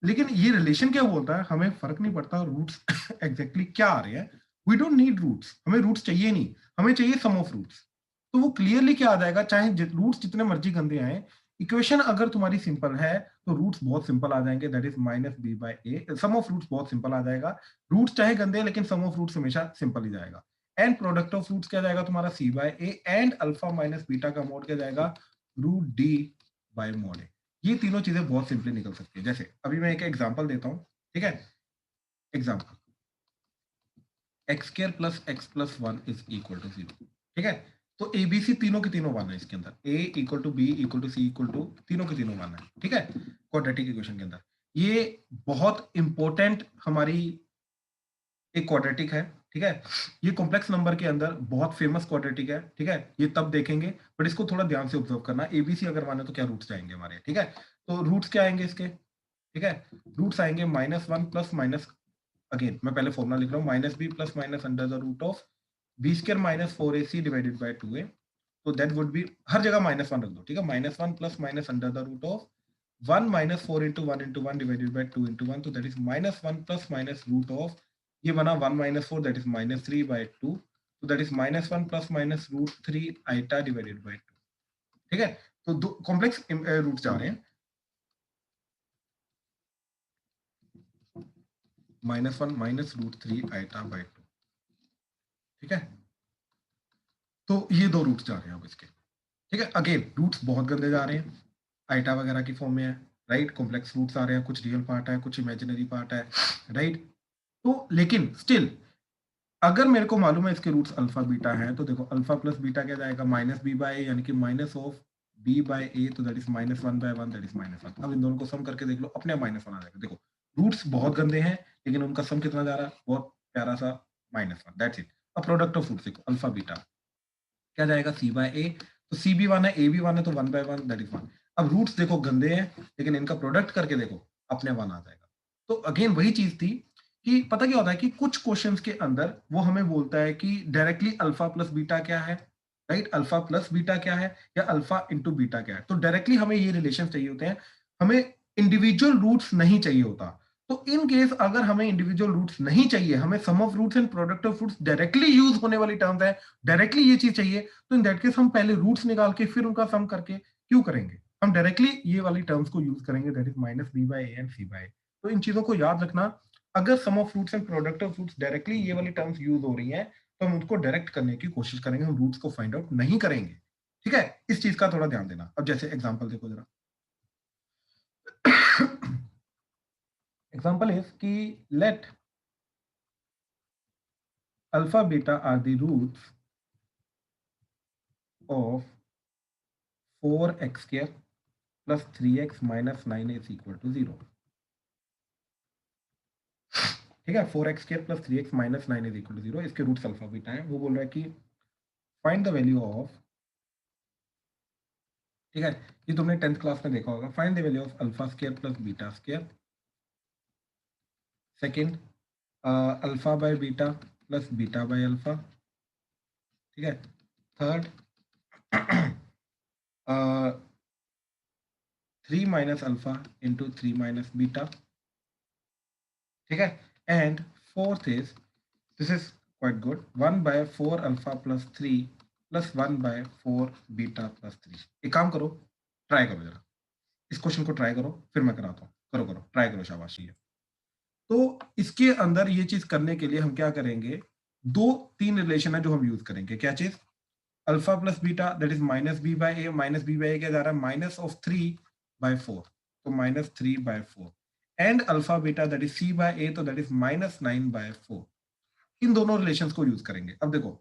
लेकिन ये रिलेशन क्या बोलता है, हमें फर्क नहीं पड़ता रूट्स एग्जैक्टली क्या आ रहे हैं, वी डोंट नीड रूट्स, हमें रूट्स चाहिए नहीं, हमें चाहिए सम ऑफ रूट्स। तो वो क्लियरली क्या आ जाएगा, चाहे रूट्स जितने मर्जी गंदे आए, इक्वेशन अगर तुम्हारी सिंपल है तो रूट्स बहुत सिंपल आ जाएंगे, that is minus B by a, sum of roots बहुत सिंपल आ जाएगा। रूट्स चाहे गंदे हैं लेकिन सम ऑफ रूट्स हमेशा सिंपल ही जाएगा। एंड प्रोडक्ट ऑफ रूट्स क्या जाएगा तुम्हारा c by A, and alpha minus beta का मोड क्या जाएगा root d by mod a. ये तीनों चीजें बहुत सिंपली निकल सकती है। जैसे अभी मैं एक एग्जांपल देता हूं, ठीक है, example x square plus x plus 1 is equal to 0, ठीक है। तो एबीसी तीनों के तीनों वन है इसके अंदर, a equal to b equal to c equal to, तीनों के तीनों वन है, ठीक है, क्वाड्रेटिक इक्वेशन के अंदर। ये बहुत इंपॉर्टेंट हमारी एक क्वाड्रेटिक है, ठीक है। ये कॉम्प्लेक्स नंबर के अंदर बहुत फेमस क्वाड्रेटिक है, ठीक है, ये तब देखेंगे, बट इसको थोड़ा ध्यान से ऑब्जर्व करना। एबीसी अगर माने तो क्या रूट्स जाएंगे हमारे, ठीक है। तो रूट्स क्या आएंगे इसके, ठीक है, रूट्स आएंगे -1 प्लस माइनस, अगेन मैं पहले फॉर्मूला लिख रहा हूँ, minus b plus minus under the root of b square minus 4ac divided by 2a। तो दैट वुड बी, हर जगह -1 रख दो, ठीक है, -1 plus minus under the root of 1 minus 4 into 1 into 1 divided by 2 into 1, तो that is -1 plus minus root of, ये बना 1 minus 4 that is -3 by 2, तो that is -1 plus minus root 3 iota divided by 2, ठीक है। तो दो कॉम्प्लेक्स रूट जा रहे हैं, -1 माइनस रूट 3 आइटा बाय 2, ठीक है। तो ये दो रूट्स जा रहे हैं अब इसके, ठीक है। अगेन रूट्स बहुत गंदे जा रहे हैं, आइटा वगैरह की फॉर्म में है, राइट, कॉम्प्लेक्स रूट्स आ रहे हैं, कुछ रियल पार्ट है कुछ इमेजिनरी पार्ट है, राइट। तो लेकिन स्टिल अगर मेरे को मालूम है इसके रूट्स अल्फा बीटा है, तो देखो अल्फा प्लस बीटा क्या जाएगा माइनस बी बाय ए, यानी कि minus of b by a, तो that is -1 by 1 that is -1। अब इन दोनों को सम करके देख लो, अपने -1 आ जाएगा। देखो रूट्स बहुत गंदे हैं लेकिन उनका सम कितना जा रहा है, बहुत प्यारा सा -1, दैट्स इट। अब प्रोडक्ट ऑफ रूट्स देखो अल्फा बीटा क्या जाएगा सी बाय ए, तो सी भी 1 है ए भी 1 है, तो 1 बाय 1 दैट इज 1। अब रूट्स देखो गंदे हैं लेकिन इनका प्रोडक्ट करके देखो अपने 1 आ जाएगा। तो अगेन वही चीज थी कि पता क्या होता है कि कुछ क्वेश्चंस के अंदर वो हमें बोलता है कि डायरेक्टली अल्फा प्लस बीटा क्या है, राइट, अल्फा प्लस बीटा क्या है या अल्फा इंटू बीटा क्या है। तो डायरेक्टली हमें ये रिलेशन चाहिए होते हैं, हमें इंडिविजुअल रूट्स नहीं चाहिए होता। तो तो इन केस अगर हमें इंडिविजुअल रूट्स नहीं चाहिए, हमें sum of roots and product of roots directly use होने वाली टर्म्स है, डायरेक्टली ये चीज चाहिए, तो इन दैट केस हम पहले रूट्स निकाल के फिर उनका सम करके क्यों करेंगे, हम डायरेक्टली ये वाली टर्म्स को यूज करेंगे, that is minus b by a and c by. तो इन चीजों को याद रखना, अगर sum of roots and product of roots directly ये वाली टर्म्स यूज हो रही हैं तो हम उनको डायरेक्ट करने की कोशिश करेंगे, हम रूट्स को फाइंड आउट नहीं करेंगे। ठीक है, इस चीज का थोड़ा ध्यान देना। अब जैसे एग्जांपल देखो जरा। एग्जांपल इज कि late alpha beta are the roots of 4x square plus 3x minus 9 is equal to 0। ठीक है, 4x square plus 3x minus 9 is equal to 0, इसके रूट्स अल्फा बीटा हैं। वो बोल रहा है कि फाइंड द वैल्यू ऑफ, ठीक है, ये तुमने 10th क्लास में देखा होगा, find the value of alpha square plus beta square, second alpha by beta plus beta by alpha, ठीक है, third 3 minus alpha into 3 minus beta, ठीक है, and fourth is, this is quite good, 1 by 4 alpha plus 3 plus 1 by 4 beta plus 3। एक काम करो, try करो जरा, इस क्वेश्चन को ट्राई करो, फिर मैं कराता हूँ, करो करो ट्राई करो, शाबाशी है। तो इसके अंदर ये चीज करने के लिए हम क्या करेंगे, दो तीन रिलेशन है जो हम यूज करेंगे। क्या चीज, alpha plus beta that is minus b by a, minus b by a क्या जा रहा है, माइनस ऑफ 3 बाय 4, तो minus 3 by 4, and alpha beta that is C by a, तो दैट इज माइनस 9 बाय 4। इन दोनों रिलेशंस को use करेंगे। अब देखो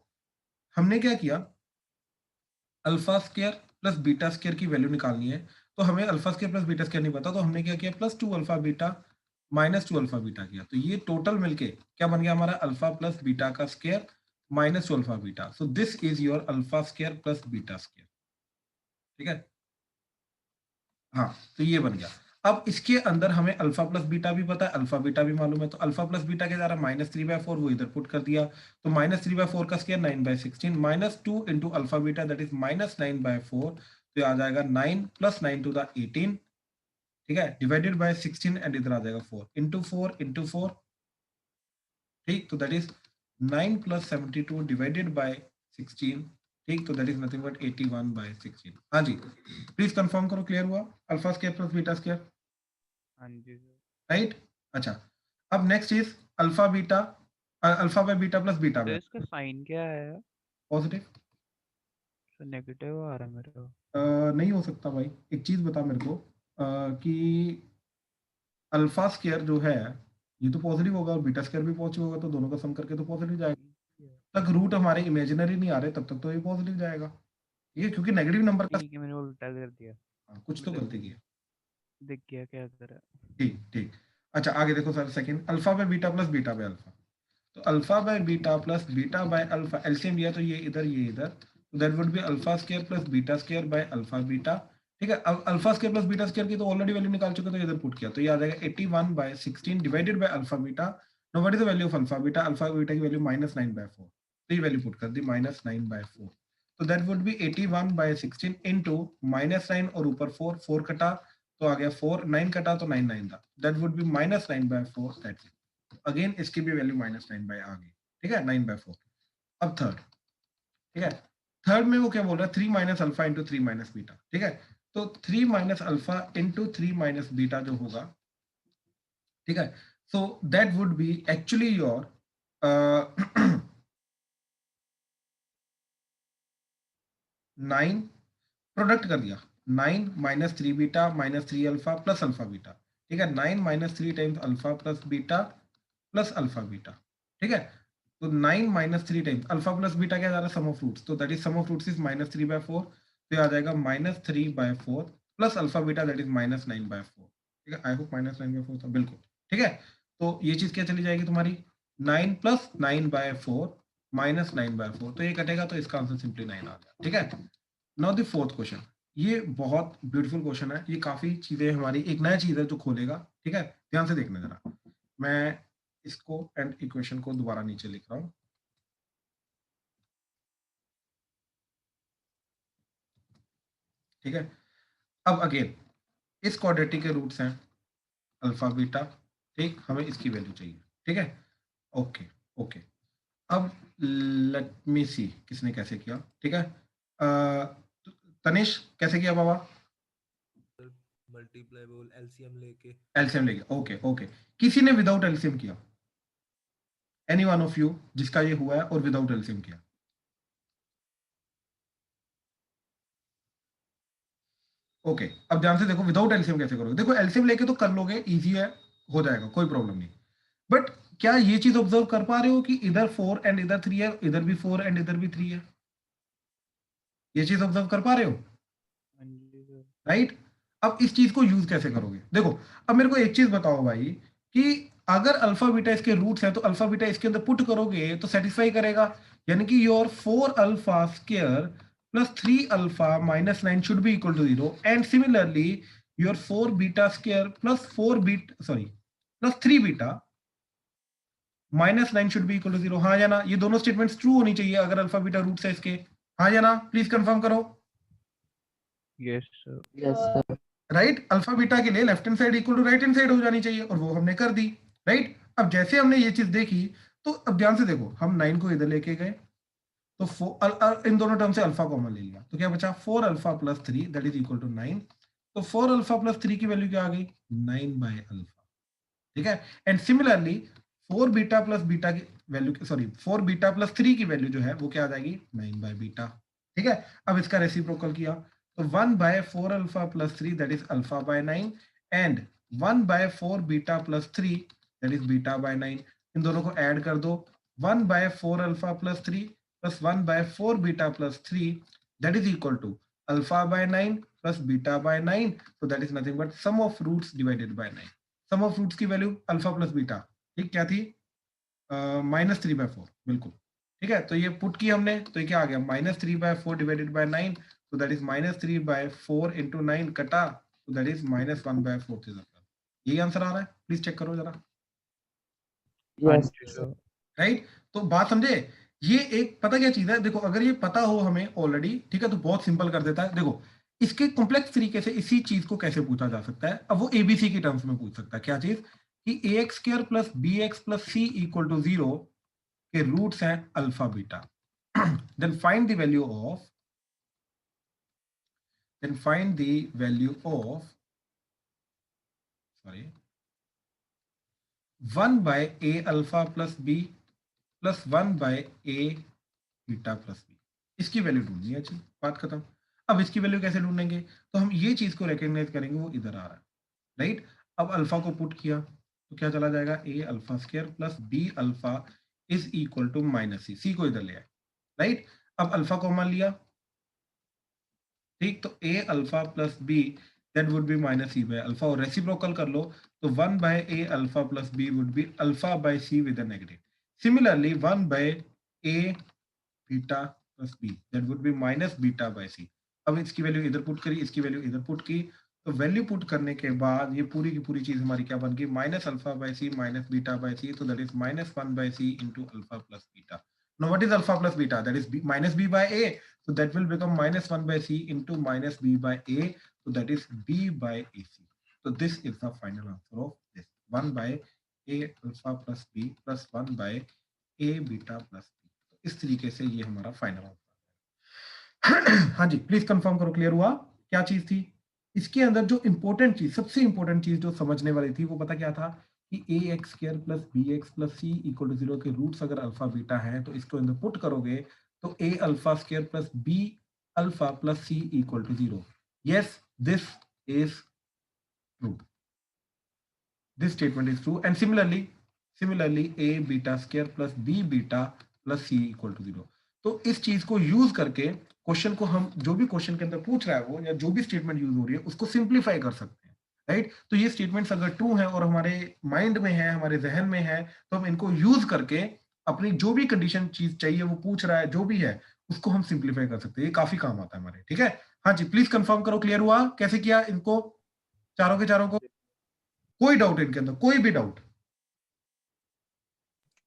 हमने क्या किया, alpha square plus beta square की वैल्यू निकालनी है, तो हमें alpha square plus beta square नहीं पता, तो हमने क्या किया, plus 2 alpha beta minus 2 alpha beta किया, तो ये टोटल मिलके क्या बन गया हमारा, अल्फा प्लस बीटा का square minus 2 alpha beta, so this is your alpha square plus beta square. ठीक है, हाँ, तो ये बन गया। अब इसके अंदर हमें अल्फा प्लस बीटा भी पता है, अल्फा बीटा भी मालूम है, तो अल्फा प्लस बीटा क्या जा रहा है, माइनस 3/4, वो इधर पुट कर दिया, तो माइनस 3/4 का square 9/16, minus 2 into alpha beta that is minus 9/4, तो ये आ जाएगा 9 प्लस 9 टू द 18, ठीक है, डिवाइडेड बाय 16, एंड इधर आ जाएगा 4 इंटू 4, ठीक, तो that is 9 plus 72 divided by 16, ठीक, तो दैट इज नथिंग बट 81/16। हाँ जी, प्लीज कंफर्म करो, क्लियर हुआ, alpha square plus beta square, हाँ जी सर। राइट। अच्छा, अब next is alpha beta, alpha by beta plus beta तो बाय इसका साइन क्या है? पॉजिटिव। तो नेगेटिव आ रहा है मेरे को। नहीं हो सकता भाई, एक चीज बता मेरे को, कि अल्फा स्क्वायर जो है ये तो पॉजिटिव होगा और बीटा स्क्वायर भी पॉजिटिव होगा, तो दोनों का सम करके तो पॉजिटिव जाएगा। तक रूट हमारे इमेजिनरी नहीं आ रहे तब तक तो ये पॉजिटिव जाएगा, ये क्योंकि नेगेटिव नंबर का, ठीक है, मैंने उल्टा कर दिया। कुछ तो गलती की है। दिख गया क्या करा। ठीक ठीक। अच्छा आगे देखो sir, second alpha by beta plus beta by alpha, तो alpha by beta plus beta by alpha LCM लिया, तो ये इधर ये इधर, तो that would be alpha square plus beta square by alpha beta. ठीक है, अब alpha square plus beta square की तो ऑलरेडी वैल्यू निकाल चुके, तो इधर पुट किया, तो ये आ जाएगा 81/16 divided by alpha beta. Now what is the value of alpha beta, alpha beta की वैल्यू -9/4, तो ये वैल्यू पुट कर दी -9/4, तो दैट वुड बी 81/16 इनटू -9 और ऊपर 4, 4 कटा तो आ गया 4, 9 कटा तो 9 9 था, that would B -9/4, that's it. Again इसकी भी वैल्यू -9 आ गई, ठीक है, 9/4। अब थर्ड, ठीक है, थर्ड में वो क्या बोल रहा है, 3 minus alpha into 3 minus beta, ठीक है, तो 3 minus alpha into 3 minus beta जो होगा, ठीक है, so that would B actually your 9, product कर दिया, 9 minus 3 beta minus 3 alpha plus alpha beta, ठीक है, 9 minus 3 times alpha plus beta plus alpha beta, ठीक है, तो 9 minus 3 times alpha plus beta क्या जा रहा है, सम ऑफ रूट्स, तो that is sum of roots is -3/4, तो ये आ जाएगा -3/4 plus alpha beta that is -9/4, ठीक है, आई होप -9/4 था, बिल्कुल ठीक है। तो ये चीज क्या चली जाएगी तुम्हारी, 9 प्लस 9/4 -9/4, तो ये कटेगा, तो इसका आंसर सिंपली 9 आ गया, ठीक है। नाउ द फोर्थ क्वेश्चन, ये बहुत ब्यूटीफुल क्वेश्चन है, ये काफी चीजें हमारी एक नया चीज है जो खोलेगा, ठीक है, ध्यान से देखना जरा, मैं इसको एंड इक्वेशन को दोबारा नीचे लिख रहा हूं, ठीक है। अब अगेन इस क्वाड्रेटिक के रूट्स हैं अल्फा बीटा ठीक, हमें इसकी वैल्यू चाहिए, ठीक है, ओके ओके। अब लेट मी सी किसने कैसे किया, ठीक है, तनिष कैसे किया बाबा? मल्टीप्लाइबल एलसीएम लेके। एलसीएम लेके, ओके ओके। किसी ने विदाउट एलसीएम किया? एनी वन ऑफ यू जिसका ये हुआ है और विदाउट एलसीएम किया? ओके, अब ध्यान से देखो विदाउट एलसीएम कैसे करोगे। देखो एलसीएम लेके तो कर लोगे, इजी है, हो जाएगा, कोई प्रॉब्लम नहीं। बट क्या ये चीज ऑब्जर्व कर पा रहे हो कि इधर 4 एंड इधर 3 है, इधर भी 4 एंड इधर भी 3 है? ये चीज ऑब्जर्व कर पा रहे हो, हाँ जी सर। राइट? अब इस चीज को यूज कैसे करोगे? देखो अब मेरे को एक चीज बताओ भाई कि अगर अल्फा बीटा इसके रूट्स हैं तो अल्फा बीटा इसके अंदर पुट करोगे तो सेटिस्फाई करेगा, यानी कि your 4 alpha square plus 3 alpha minus 9 should be equal to 0 and similarly your 4 beta square plus 4 beat sorry plus 3 beta minus 9 should be equal to 0। हाँ या ना? ये दोनों स्टेटमेंट्स ट्रू होनी चाहिए अगर अल्फा बीटा रूट्स है इसके। हाँ या ना? प्लीज कंफर्म करो। Yes sir. Yes sir. Right, alpha beta के लिए left hand side equal to right hand side हो जानी चाहिए और वो हमने कर दी, राइट? अब जैसे हमने ये चीज देखी तो अब ध्यान से देखो, हम 9 को इधर लेके गए तो इन दोनों टर्म से अल्फा कॉमन ले लिया तो क्या बचा 4 alpha plus 3 that is equal to 9। तो 4 अल्फा प्लस 3 की वैल्यू क्या आ गई? 9 बाय अल्फा, ठीक है। And similarly 4 beta plus beta की वैल्यू सॉरी 4 बीटा प्लस 3 की वैल्यू जो है वो क्या आ जाएगी? 9 बाय बीटा, ठीक है। अब इसका रेसिप्रोकल किया तो 1 by 4 alpha plus 3 that is alpha by 9 and 1 by 4 beta plus 3 that is beta by 9। इन दोनों को ऐड कर दो, 1 by 4 alpha plus 3 plus 1 by 4 beta plus 3 that is equal to alpha by 9 plus beta by 9, so that is nothing but sum of roots divided by 9। Sum of roots की value alpha plus beta, ठीक, क्या थी? -3/4, बिल्कुल, ठीक है। तो ये put की हमने तो ये क्या आ गया? -3/4 डिवाइडेड बाय 9, तो दैट इज -3/4 इंटू 9 कटा तो दैट इज -1/4। यही आंसर आ रहा है, प्लीज चेक करो जरा, यस सर। राइट? तो बात समझे? ये एक पता क्या चीज है, देखो अगर ये पता हो हमें ऑलरेडी, ठीक है, तो बहुत सिंपल कर देता है। देखो इसके कॉम्प्लेक्स तरीके से इसी चीज को कैसे पूछा जा सकता है, अब वो एबीसी की टर्म्स में पूछ सकता है। क्या चीज? कि ax square plus bx plus c equal to 0 के रूट्स हैं alpha beta. Then find the value of sorry 1 by a alpha plus b plus 1 by a beta plus b। इसकी वैल्यू ढूंढनी है, अच्छी बात खत्म। अब इसकी वैल्यू कैसे ढूंढेंगे? तो हम ये चीज को रिकॉग्नाइज करेंगे, वो इधर आ रहा है, राइट? अब अल्फा को पुट किया तो क्या चला जाएगा? a alpha square plus b alpha is equal to minus c को इधर ले आए, राइट? अब अल्फा कॉमन लिया, ठीक, तो a alpha plus b that would be minus c by alpha, और रेसिप्रोकल कर लो तो 1 by a alpha plus b would be alpha by c with a negative. Similarly 1 by a beta plus b that would be minus beta by c। अब इसकी value इधर put करी, इसकी value इधर पुट की, तो वैल्यू पुट करने के बाद ये पूरी की पूरी चीज हमारी क्या बन गई? Minus alpha by c minus beta by c, तो that is -1 by c into alpha plus beta. Now what is alpha plus beta? That is minus b by a, so that will become -1 by c into minus b by a, so that is b by ac. So this is the final answer of this, 1 by a alpha plus b plus 1 by a beta plus b। तो इस तरीके से ये हमारा final answer है। हाँ जी, please confirm करो, clear हुआ? क्या चीज थी इसके अंदर? जो इंपॉर्टेंट चीज, सबसे इंपॉर्टेंट चीज जो समझने वाली थी वो पता क्या था? कि ax square plus bx plus c equal to 0 के रूट्स अगर अल्फा बीटा है तो इसको अंदर पुट करोगे तो a alpha square plus b alpha plus c equal to 0। Yes, this is true, this statement is true. And similarly a beta square plus b beta plus c equal to 0। तो इस चीज को use करके question को हम, जो भी question के अंदर पूछ रहा है वो, या जो भी स्टेटमेंट यूज हो रही है उसको सिंप्लीफाई कर सकते हैं, राइट? तो ये स्टेटमेंट्स अगर ट्रू हैं और हमारे माइंड में है, हमारे जहन में है, तो हम इनको यूज करके अपनी जो भी कंडीशन चीज चाहिए वो पूछ रहा है जो भी है उसको हम सिंप्लीफाई कर सकते हैं। ये काफी काम आता है हमारे, ठीक है? हाँ जी, प्लीज कंफर्म करो, क्लियर हुआ कैसे किया इनको चारों के चारों को? कोई डाउट इनके अंदर, कोई भी डाउट?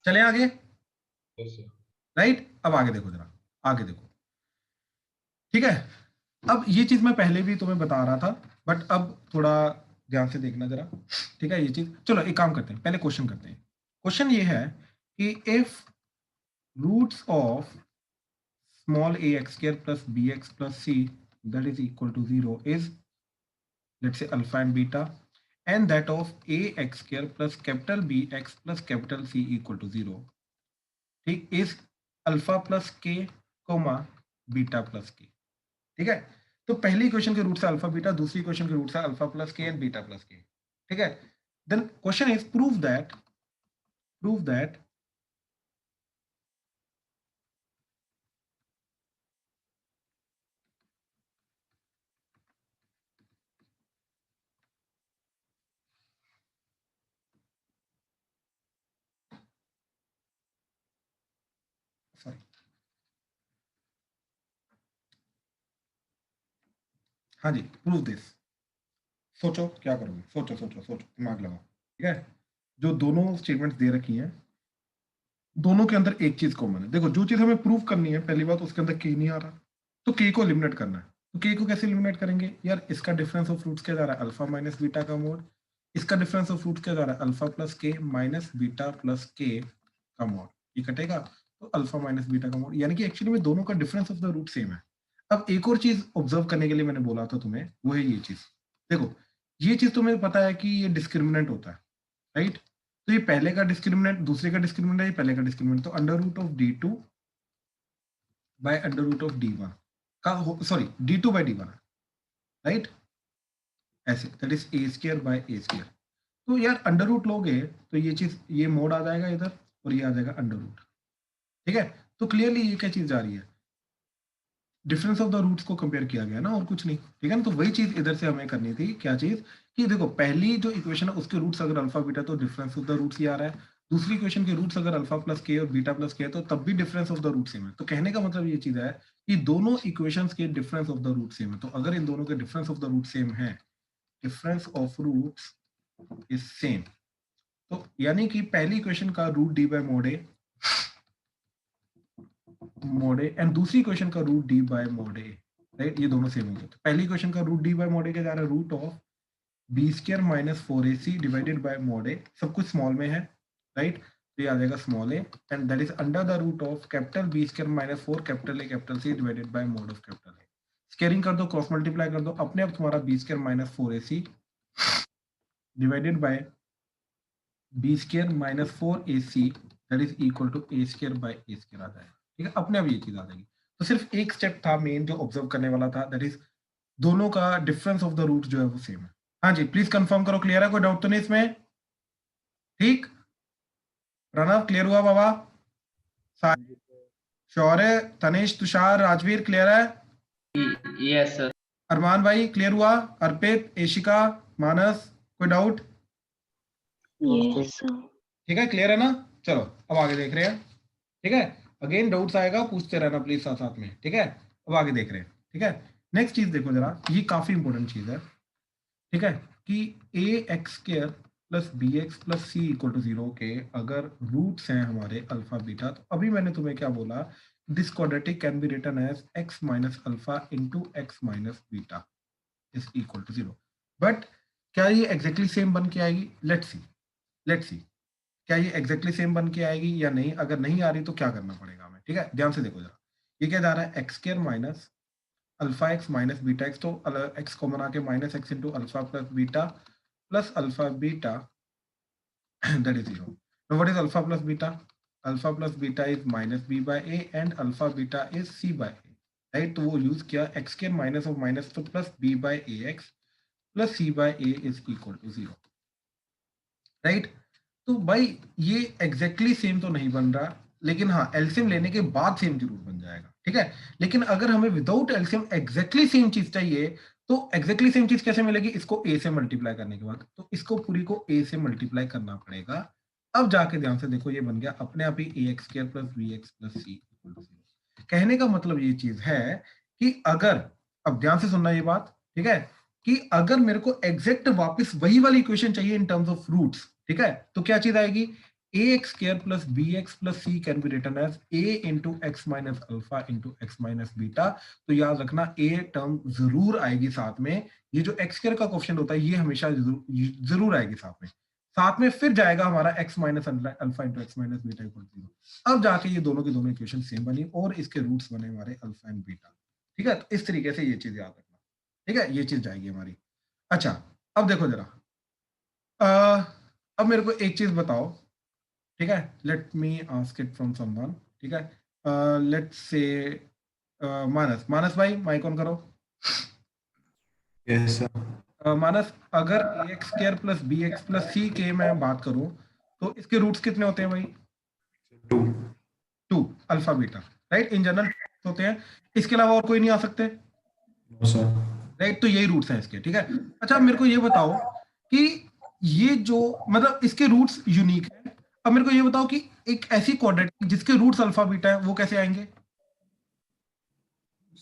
चले आगे, राइट? अब आगे देखो जरा, आगे देखो, ठीक है? अब ये चीज मैं पहले भी तुम्हें बता रहा था, बट अब थोड़ा ध्यान से देखना जरा, ठीक है ये चीज। चलो एक काम करते हैं, पहले क्वेश्चन करते हैं। क्वेश्चन ये है कि if roots of small a x square plus bx plus c that is equal to 0 is, let's say, alpha and beta, and that of a x square plus capital bx plus capital C equal to 0, ठीक, is alpha plus k comma beta plus k, ठीक है। तो पहली question के root से alpha beta, दूसरी question के root से alpha plus k and beta plus k, ठीक है। Then question is prove that sorry, हाँ जी, प्रूव दिस। सोचो क्या करोगे, सोचो सोचो सोचो, दिमाग लगाओ, ठीक है। जो दोनों स्टेटमेंट्स दे रखी हैं, दोनों के अंदर एक चीज कॉमन है। देखो, जो चीज हमें प्रूव करनी है, पहली बात उसके अंदर के नहीं आ रहा, तो के को एलिमिनेट करना है। तो के को कैसे एलिमिनेट करेंगे यार, इसका डिफरेंस ऑफ रूट्स क्या जा रहा है, अल्फा माइनस बीटा का मोड, इसका डिफरेंस ऑफ रूट्स क्या जा रहा है, alpha plus k minus beta plus k का मोड, ये कटेगा तो अल्फा माइनस बीटा का मोड, यानी कि एक्चुअली में दोनों का difference of the root same है। अब एक और चीज ऑब्जर्व करने के लिए मैंने बोला था तुम्हें, वो है ये चीज। देखो, ये चीज तुम्हें पता है कि ये डिस्क्रिमिनेंट होता है, राइट। तो ये पहले का डिस्क्रिमिनेंट, दूसरे का डिस्क्रिमिनेंट है, ये पहले का डिस्क्रिमिनेंट, तो under root of d2 by under root of d1 का, sorry d2 by d1, right, ऐसे, that is a square by a square. तो यार अंडर रूट लोगे तो ये चीज, ये मोड आ जाएगा इधर और ये आ जाएगा अंडर रूट, ठीक है। तो क्लियरली ये क्या चीज जा रही है, डिफरेंस ऑफ द रूट्स को कंपेयर किया गया ना, और कुछ नहीं, ठीक है ना। तो वही चीज इधर से हमें करनी थी, क्या चीज, कि देखो पहली जो इक्वेशन है उसके रूट्स अगर अल्फा बीटा तो डिफरेंस ऑफ द रूट्स ही आ रहा है, दूसरी इक्वेशन के रूट्स अगर अल्फा प्लस के और बीटा प्लस के है तो तब भी difference of the root same है। तो कहने का मतलब ये चीज है कि दोनों इक्वेशंस के difference of the root same है। तो अगर इन दोनों के difference of the root same है, difference of roots is same, तो यानी कि पहली इक्वेशन का root d by mod a and दूसरी इक्वेशन का root d by mod a, right, ये दोनों सेम होंगे। तो पहली इक्वेशन का root d by mod a क्या जा रहा है, root of b square minus 4ac divided by mod ए, सब कुछ स्मॉल में है, राइट। तो ये आ जाएगा small A and that is under the root of capital B square minus 4 capital A capital C divided by mod of capital A. Squaring कर दो, क्रॉस मल्टीप्लाई कर दो, अपने आप तुम्हारा B square minus 4ac divided by B square minus 4ac that is equal to A square by A square आ जाएगा, ठीक है। अपने आप ये चीज आ जाएगी। तो सिर्फ एक स्टेप था मेन जो ऑब्जर्व करने वाला था, दैट इज दोनों का डिफरेंस ऑफ द रूट जो है वो सेम है। हाँ जी, प्लीज कंफर्म करो, क्लियर है, कोई डाउट तो नहीं इसमें, ठीक। प्रणव क्लियर हुआ बाबा, श्योर है, तनिष तुषार राजवीर क्लियर है, यस सर। अरमान भाई क्लियर हुआ, अर्पित एशिका मानस कोई डाउट, Yes, sir. ठीक है, क्लियर है ना। चलो अब आगे देख रहे हैं, ठीक है। अगेन डाउट्स आएगा, पूछते रहना प्लीज साथ साथ में, ठीक है। अब आगे देख रहे हैं, ठीक है। नेक्स्ट चीज देखो जरा, ये काफी इंपॉर्टेंट चीज है, ठीक है, कि A x square plus B x plus C equal to 0 के अगर रूट्स हैं हमारे अल्फा बीटा, तो अभी मैंने तुम्हें क्या बोला, this quadratic can be written as x minus alpha into x minus beta is equal to 0। But क्या ये एग्जैक्टली सेम बन के आएगी, लेट्स सी क्या ये एग्जैक्टली सेम बन के आएगी या नहीं। अगर नहीं आ रही तो क्या करना पड़ेगा हमें, ठीक है, ध्यान से देखो जरा। ये क्या जा रहा है, x square minus alpha X minus beta X, तो एक्स कॉमन आके minus X into alpha plus beta plus alpha beta that is 0। Now what is alpha plus beta, alpha plus beta is minus B by A and alpha beta is C by A, right. तो वो use किया X square minus of minus तो plus B by A x plus C by A is equal to 0, right. तो भाई ये exactly same तो नहीं बन रहा, लेकिन हाँ एलसीएम लेने के बाद सेम जरूर बन जाएगा, ठीक है। लेकिन अगर हमें विदाउट एलसीएम एग्जैक्टली सेम चीज चाहिए, तो एग्जैक्टली सेम चीज कैसे मिलेगी, इसको ए से मल्टीप्लाई करने के बाद, तो इसको पूरी को ए से मल्टीप्लाई करना पड़ेगा। अब जाके ध्यान से देखो, ये बन गया अपने आप ही A x square plus B x plus C equal to 0। कहने का मतलब ये चीज है कि अगर, अब ध्यान से सुनना ये बात, ठीक है, कि अगर मेरे को एग्जैक्ट वापस वही वाली इक्वेशन चाहिए इन टर्म्स ऑफ रूट्स, ठीक है, तो क्या चीज आएगी, ax square plus bx plus c can be written as a into x minus alpha into x minus beta। तो याद रखना a टर्म जरूर आएगी साथ में, ये जो x स्क्वायर का क्वेश्चन होता है ये हमेशा जरूर आएगी साथ में फिर जाएगा हमारा x minus alpha into x minus beta equal 0। अब जाके ये दोनों की दोनों इक्वेशन सेम बनी और इसके रूट्स बने हमारे अल्फा एंड बीटा। ठीक है, तो इस तरीके से ये चीज याद रखना। ठीक है, ये चीज जाएगी हमारी। अच्छा, अब देखो जरा, अब मेरे को एक चीज बताओ। ठीक है, let me ask it from someone. ठीक है, लेट्स से मानस भाई माइक ऑन करो। Yes sir. मानस, अगर ax square plus bx plus c के मैं बात करूं तो इसके रूट्स कितने होते हैं भाई? 2 alpha beta, right, in general होते हैं, इसके अलावा और कोई नहीं आ सकते, नो सर। राइट, तो यही रूट्स हैं इसके। ठीक है, अच्छा मेरे को ये बताओ कि ये जो मतलब इसके रूट्स यूनिक है। अब मेरे को ये बताओ कि एक ऐसी क्वाड्रेटिक जिसके रूट्स अल्फा बीटा है वो कैसे आएंगे?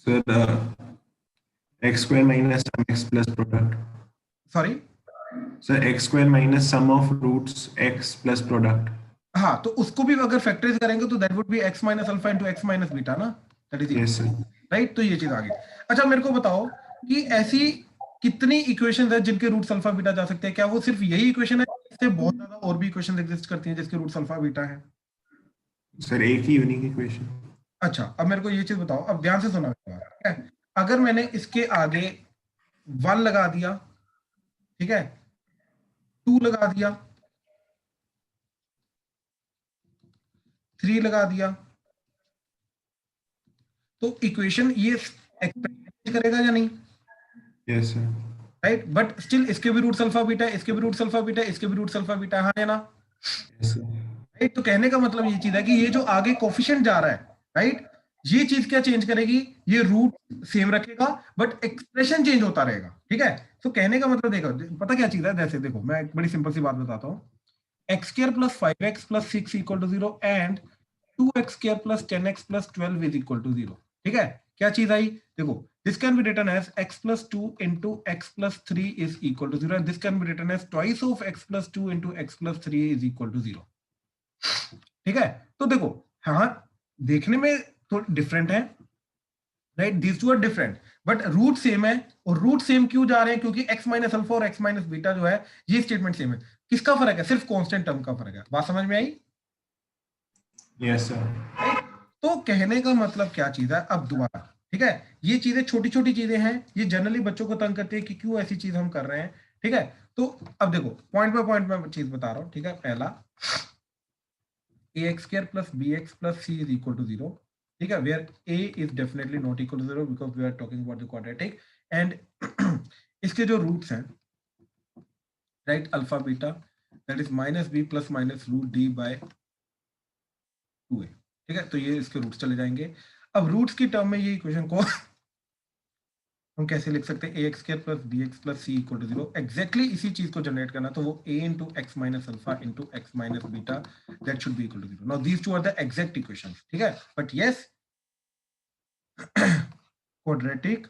Sir x square minus sum x plus product। Sorry sir x square minus sum of roots x plus product। हाँ, तो उसको भी अगर फैक्टराइज करेंगे तो that would be x minus alpha into x minus beta ना, that is yes sir. Right. तो ये चीज आ गई। अच्छा मेरे को बताओ कि ऐसी कितनी इक्वेशंस है जिनके रूट्स अल्फा बीटा जा सकते हैं? क्या वो सिर्फ यही इक्वेशन है, इससे बहुत ज्यादा और भी इक्वेशंस एग्जिस्ट करती हैं जिसके रूट्स अल्फा बीटा है? सर एक ही यूनिक इक्वेशन। अच्छा, अब मेरे को ये चीज बताओ, अब ध्यान से सुना, ठीक है, अगर मैंने इसके आगे 1 लगा दिया, ठीक है, 2 लगा दिया, 3 लगा दिया, तो इक्वेशन ये एक्सपेक्ट करेगा या नहीं? Yes sir. Right, but still इसके भी रूट्स अल्फा बीटा है, इसके भी रूट्स अल्फा बीटा है, इसके भी रूट्स अल्फा बीटा है, हाँ या ना? Yes sir. राइट, तो कहने का मतलब ये चीज है कि ये जो आगे कोफिशिएंट जा रहा है, राइट, ये चीज क्या चेंज करेगी? ये रूट सेम रखेगा बट एक्सप्रेशन चेंज होता रहेगा। ठीक है, तो कहने का मतलब देखो, पता क्या चीज है, जैसे देखो मैं एक बड़ी सिंपल सी बात बताता हूँ, x square plus 5x plus 6 equal to 0 and 2x square plus 10x plus 12 is equal to 0। ठीक है, क्या चीज आई? देखो, this can be written as x plus 2 into x plus 3 is equal to 0 and this can be written as twice of x plus 2 into x plus 3 is equal to 0। ठीक है, तो देखो, हाँ देखने में थोड़ा डिफरेंट है, right, these two are different but root same है। और रूट सेम क्यों जा रहे हैं? क्योंकि x माइनस अल्फा और x माइनस बीटा जो है ये स्टेटमेंट सेम है। किसका फर्क है? सिर्फ कांस्टेंट टर्म का फर्क है। बात समझ में आई? Yes sir. राइट, तो कहने का मतलब क्या चीज है? अब दोबारा, ठीक है, ये चीजें छोटी छोटी चीजें हैं, ये जनरली बच्चों को तंग करती है कि क्यों ऐसी चीज हम कर रहे हैं। ठीक है, तो अब देखो पॉइंट बाय पॉइंट में चीज बता रहा हूं। ठीक है, पहला ax square plus bx plus c is equal to 0. ठीक है, where a is definitely not equal to 0 because we are talking about the quadratic and इसके जो रूट्स हैं, right, alpha beta, that is minus b plus minus root d by 2a। ठीक है, तो ये इसके रूट्स चले जाएंगे। अब रूट्स की टर्म में ये इक्वेशन को हम कैसे लिख सकते हैं? ax square plus bx plus c equal to 0। Exactly इसी चीज को जनरेट करना, तो वो a into x minus alpha into x minus beta that should be equal to 0। Now these two are the exact equations. ठीक है, but yes quadratic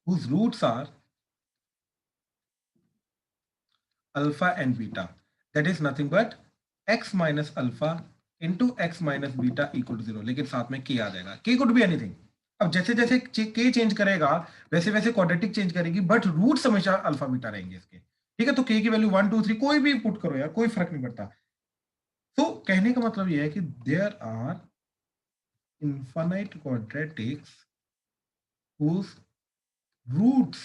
whose roots are alpha and beta, that is nothing but x minus alpha into x minus beta equal to 0। लेकिन साथ में k आ जाएगा, k could be anything। अब जैसे जैसे k change करेगा वैसे वैसे क्वाड्रेटिक चेंज करेगी बट रूट्स हमेशा अल्फा बीटा रहेंगे इसके। ठीक है, तो k की वैल्यू 1 2 3 कोई भी पुट करो यार, कोई फर्क नहीं पड़ता। तो कहने का मतलब यह है कि there are infinite quadratics whose roots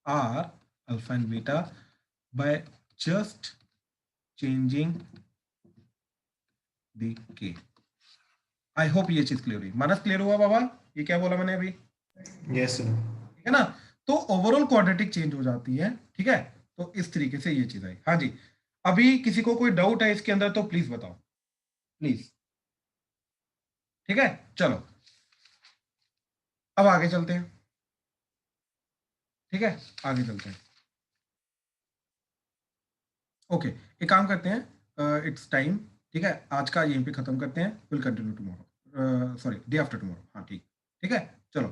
are alpha and beta by just changing the k। I hope ये चीज क्लियर हुई। मानस क्लियर हुआ बाबा? ये क्या बोला मैंने अभी? Yes sir. ठीक है ना, तो ओवरऑल क्वाड्रेटिक चेंज हो जाती है। ठीक है, तो इस तरीके से ये चीज आई। हाँ जी, अभी किसी को कोई डाउट है इसके अंदर तो प्लीज बताओ, प्लीज। ठीक है, चलो अब आगे चलते हैं। ठीक है, आगे चलते हैं। ओके, एक काम करते हैं, इट्स टाइम। ठीक है, आज का यहीं पे खत्म करते हैं, will continue tomorrow, sorry day after tomorrow. हाँ ठीक, ठीक है, चलो।